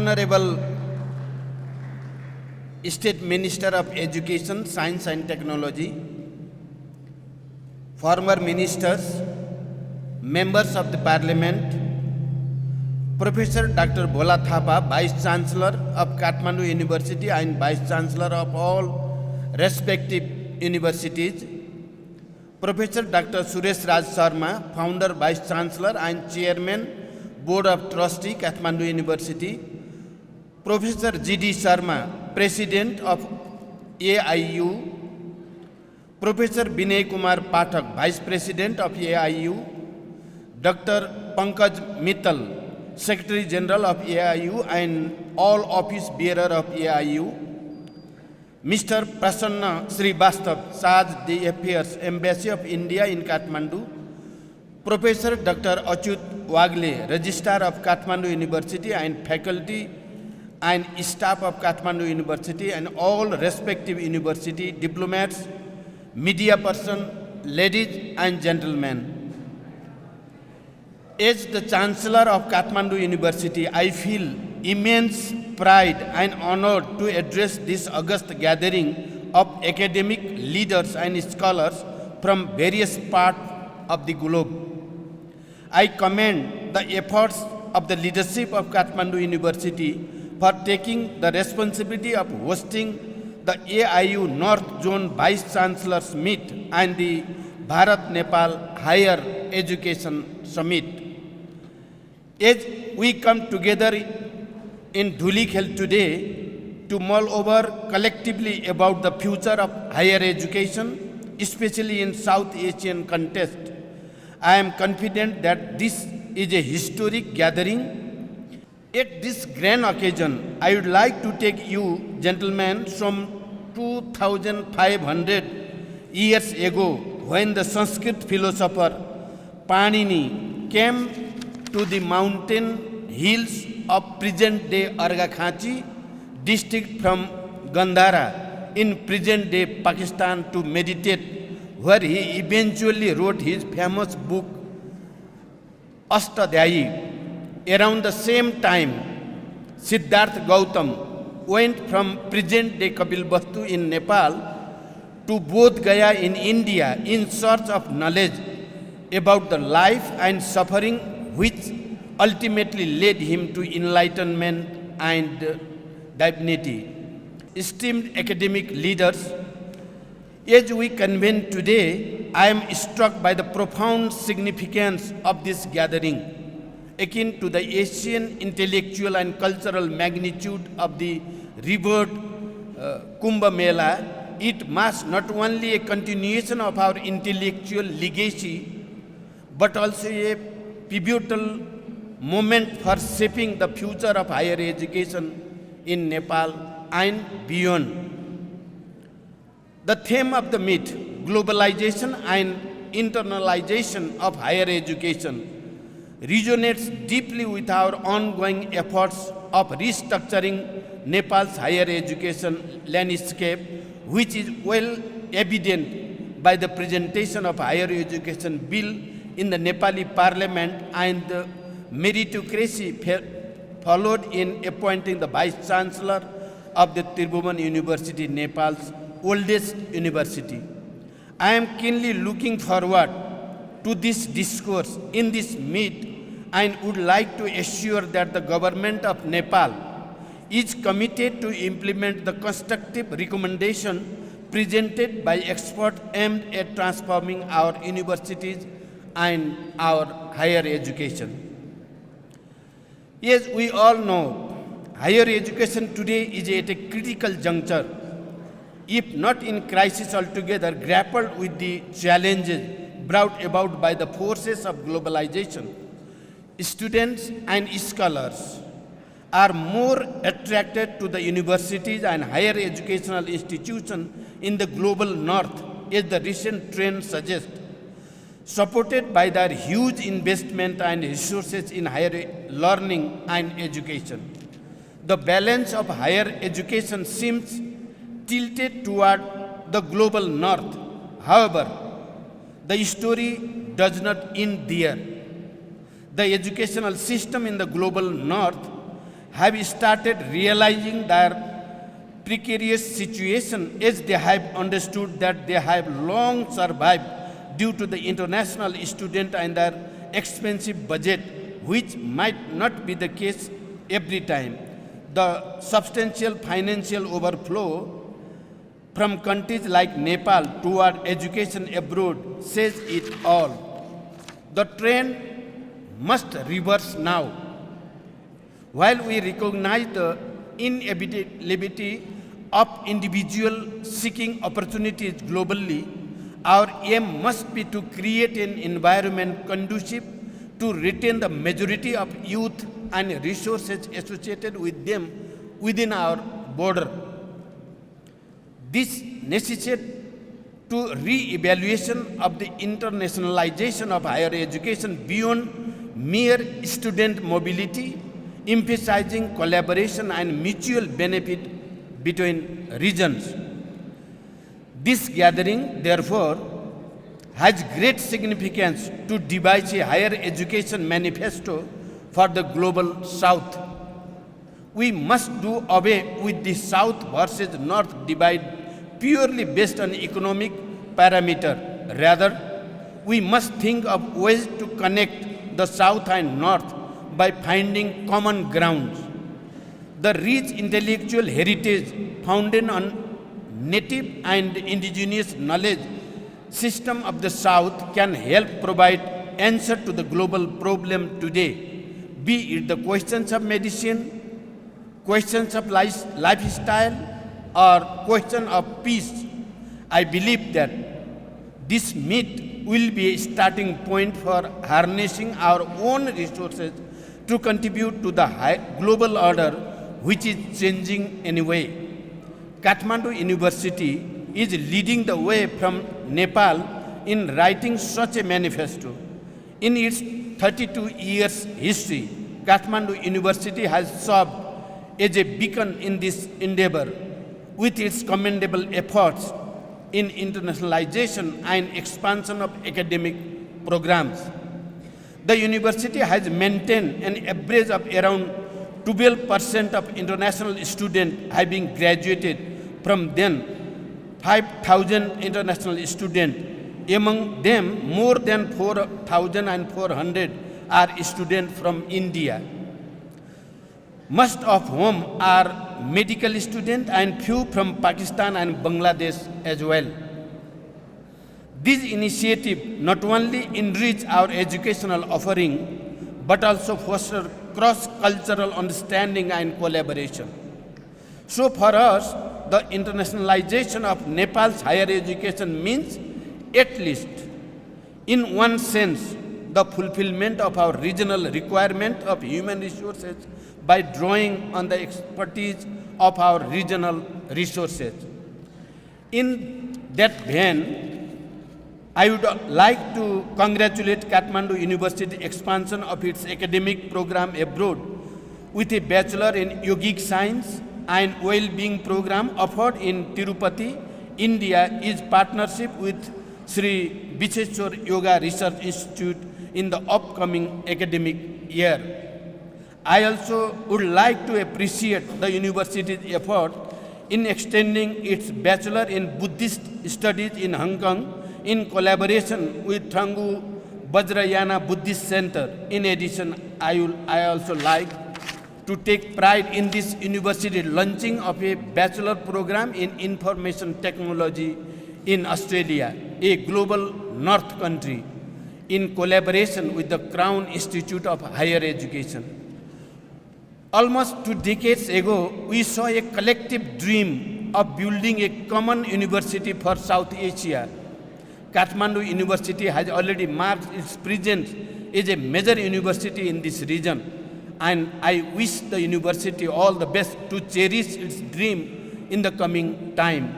Honorable State Minister of Education, Science and Technology, former ministers, members of the Parliament, Professor Dr. Bhola Thapa, Vice Chancellor of Kathmandu University and Vice Chancellor of all respective universities, Professor Dr. Suresh Raj Sharma, Founder, Vice Chancellor and Chairman, Board of Trustee, Kathmandu University, Professor G.D. Sharma, President of AIU, Professor Vinay Kumar Pathak, Vice President of AIU, Dr. Pankaj Mittal, Secretary General of AIU and all office bearer of AIU, Mr. Prachanda Srivastav, Charge d'Affaires, Embassy of India in Kathmandu, Professor Dr. Achyut Wagle, Registrar of Kathmandu University and faculty and staff of Kathmandu University and all respective university diplomats, media person, ladies and gentlemen. As the Chancellor of Kathmandu University, I feel immense pride and honor to address this august gathering of academic leaders and scholars from various parts of the globe. I commend the efforts of the leadership of Kathmandu University for taking the responsibility of hosting the AIU North Zone Vice Chancellors Meet and the Bharat-Nepal Higher Education Summit. As we come together in Dhulikhel today to mull over collectively about the future of higher education, especially in South Asian context, I am confident that this is a historic gathering. At this grand occasion, I would like to take you, gentlemen, from 2500 years ago, when the Sanskrit philosopher Panini came to the mountain hills of present-day Argakhanchi district from Gandhara in present-day Pakistan to meditate, where he eventually wrote his famous book Ashtadhyayi. Around the same time, Siddhartha Gautam went from present-day Kapilvastu in Nepal to Bodh Gaya in India in search of knowledge about the life and suffering which ultimately led him to enlightenment and divinity. Esteemed academic leaders, as we convene today, I am struck by the profound significance of this gathering, akin to the Asian intellectual and cultural magnitude of the revered Kumbh Mela. It marks not only a continuation of our intellectual legacy, but also a pivotal moment for shaping the future of higher education in Nepal and beyond. The theme of the meet, globalization and internationalization of higher education, resonates deeply with our ongoing efforts of restructuring Nepal's higher education landscape, which is well evident by the presentation of higher education bill in the Nepali Parliament and the meritocracy followed in appointing the Vice Chancellor of the Tribhuvan University, Nepal's oldest university. I am keenly looking forward to this discourse in this meet and would like to assure that the government of Nepal is committed to implement the constructive recommendation presented by experts aimed at transforming our universities and our higher education. As we all know, higher education today is at a critical juncture, if not in crisis altogether, grappled with the challenges brought about by the forces of globalization. Students and scholars are more attracted to the universities and higher educational institutions in the global north, as the recent trend suggests, supported by their huge investment and resources in higher learning and education. The balance of higher education seems tilted toward the global north. However, the story does not end there. The educational system in the global north have started realizing their precarious situation as they have understood that they have long survived due to the international student and their expensive budget, which might not be the case every time. The substantial financial overflow from countries like Nepal toward education abroad says it all. The trend must reverse now. While we recognize the inevitability of individuals seeking opportunities globally, our aim must be to create an environment conducive to retain the majority of youth and resources associated with them within our border. This necessitates to re-evaluation of the internationalization of higher education beyond mere student mobility, emphasizing collaboration and mutual benefit between regions. This gathering, therefore, has great significance to devise a higher education manifesto for the global South. We must do away with the South versus North divide purely based on economic parameter. Rather, we must think of ways to connect the South and North by finding common grounds. The rich intellectual heritage founded on native and indigenous knowledge system of the South can help provide answer to the global problem today, be it the questions of medicine, questions of lifestyle, or question of peace. I believe that this meet will be a starting point for harnessing our own resources to contribute to the global order which is changing anyway. Kathmandu University is leading the way from Nepal in writing such a manifesto. In its 32 years history, Kathmandu University has served as a beacon in this endeavor with its commendable efforts in internationalization and expansion of academic programs. The university has maintained an average of around 12% of international students having graduated from then 5,000 international students. Among them, more than 4,400 are students from India, most of whom are medical students and few from Pakistan and Bangladesh as well. This initiative not only enrich our educational offering, but also foster cross-cultural understanding and collaboration. So for us, the internationalization of Nepal's higher education means, at least in one sense, the fulfillment of our regional requirement of human resources by drawing on the expertise of our regional resources. In that vein, I would like to congratulate Kathmandu University expansion of its academic program abroad with a Bachelor in Yogic Science and Well-being program offered in Tirupati, India, is partnership with Sri Bicheshwar Yoga Research Institute in the upcoming academic year. I also would like to appreciate the university's effort in extending its Bachelor in Buddhist Studies in Hong Kong in collaboration with Thangu Vajrayana Buddhist Center. In addition, I also like to take pride in this university launching of a bachelor program in information technology in Australia, a global north country, in collaboration with the Crown Institute of Higher Education. Almost 2 decades ago, we saw a collective dream of building a common university for South Asia. Kathmandu University has already marked its presence as a major university in this region, and I wish the university all the best to cherish its dream in the coming time.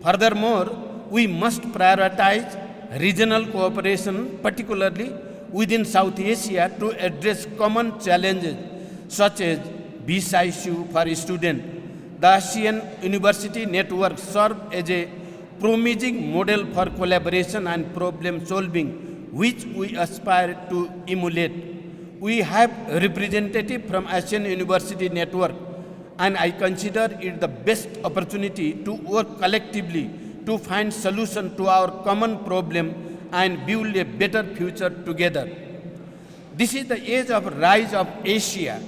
Furthermore, we must prioritize regional cooperation, particularly within South Asia, to address common challenges such as visa issue for students. The ASEAN University Network serves as a promising model for collaboration and problem solving, which we aspire to emulate. We have a representative from Asian University Network, and I consider it the best opportunity to work collectively to find solution to our common problem and build a better future together. This is the age of rise of Asia,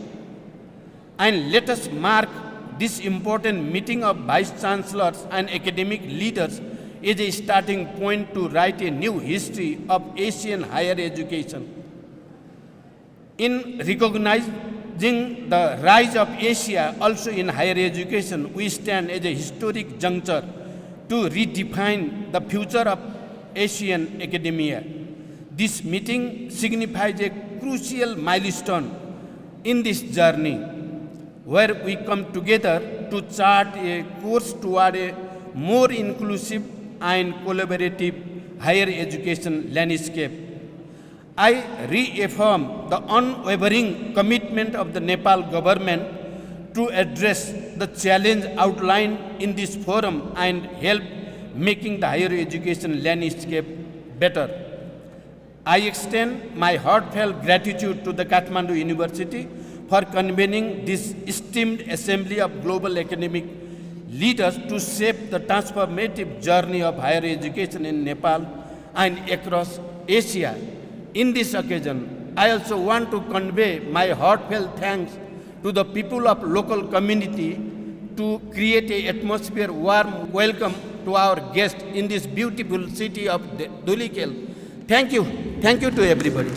and let us mark this important meeting of Vice Chancellors and academic leaders is a starting point to write a new history of Asian higher education. In recognizing the rise of Asia also in higher education, we stand at a historic juncture to redefine the future of Asian academia. This meeting signifies a crucial milestone in this journey, where we come together to chart a course toward a more inclusive and collaborative higher education landscape. I reaffirm the unwavering commitment of the Nepal government to address the challenge outlined in this forum and help making the higher education landscape better. I extend my heartfelt gratitude to the Kathmandu University for convening this esteemed assembly of global academic leaders to shape the transformative journey of higher education in Nepal and across Asia. In this occasion, I also want to convey my heartfelt thanks to the people of local community to create an atmosphere warm welcome to our guests in this beautiful city of Dhulikhel. Thank you to everybody.